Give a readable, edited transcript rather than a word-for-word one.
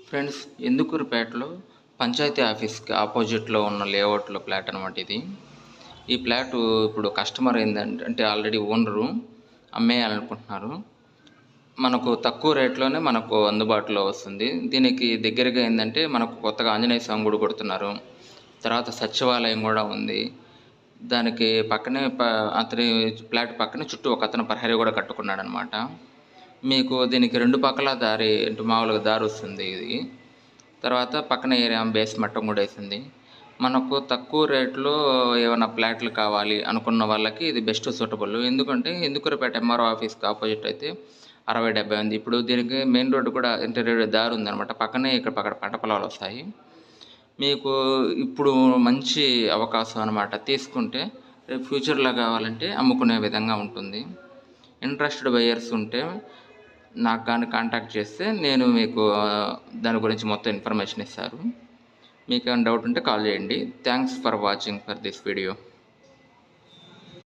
Friends, ఇందుకూరుపేటలో panchayat ఆఫీస్కి ఆపోజిట్లో ఉన్న లేఅవుట్లో ఫ్లాట్ అనమాట ఇది. ఈ ఫ్లాట్ ఇప్పుడు కస్టమర్ ఏంటంటే ఆల్రెడీ ఓనరు అమ్మేయాలనుకుంటున్నారు. మనకు తక్కువ రేట్లోనే మనకు అందుబాటులో వస్తుంది. దీనికి దగ్గరగా ఏంటంటే మనకు కొత్తగా ఆంజనేయ స్వామి గుడి కడుతున్నారు. తర్వాత సచివాలయం కూడా ఉంది. దానికి పక్కనే అతని ఫ్లాట్ పక్కనే చుట్టూ ఒక అతను ప్రహరీ కూడా కట్టుకున్నాడు అనమాట. మీకు దీనికి రెండు పక్కల దారి మామూలుగా దారి వస్తుంది ఇది. తర్వాత పక్కన ఏరియా బేస్ మట్టం కూడా వేసింది. మనకు తక్కువ రేట్లో ఏమైనా ఫ్లాట్లు కావాలి అనుకున్న వాళ్ళకి ఇది బెస్ట్ సూటబుల్. ఎందుకంటే ఇందుకూరుపేట ఎంఆర్ఓ ఆఫీస్కి ఆపోజిట్ అయితే 60-70 ఉంది. ఇప్పుడు దీనికి మెయిన్ రోడ్డు కూడా దారి ఉందన్నమాట. పక్కనే ఇక్కడ పంట పొలాలు వస్తాయి. మీకు ఇప్పుడు మంచి అవకాశం అనమాట. తీసుకుంటే రేపు ఫ్యూచర్లో కావాలంటే అమ్ముకునే విధంగా ఉంటుంది. ఇంట్రెస్టెడ్ బయర్స్ ఉంటే నాకు కానీ కాంటాక్ట్ చేస్తే నేను మీకు దాని గురించి మొత్తం ఇన్ఫర్మేషన్ ఇస్తారు. మీకు ఏమైనా డౌట్ ఉంటే కాల్ చేయండి. Thanks for watching for this video.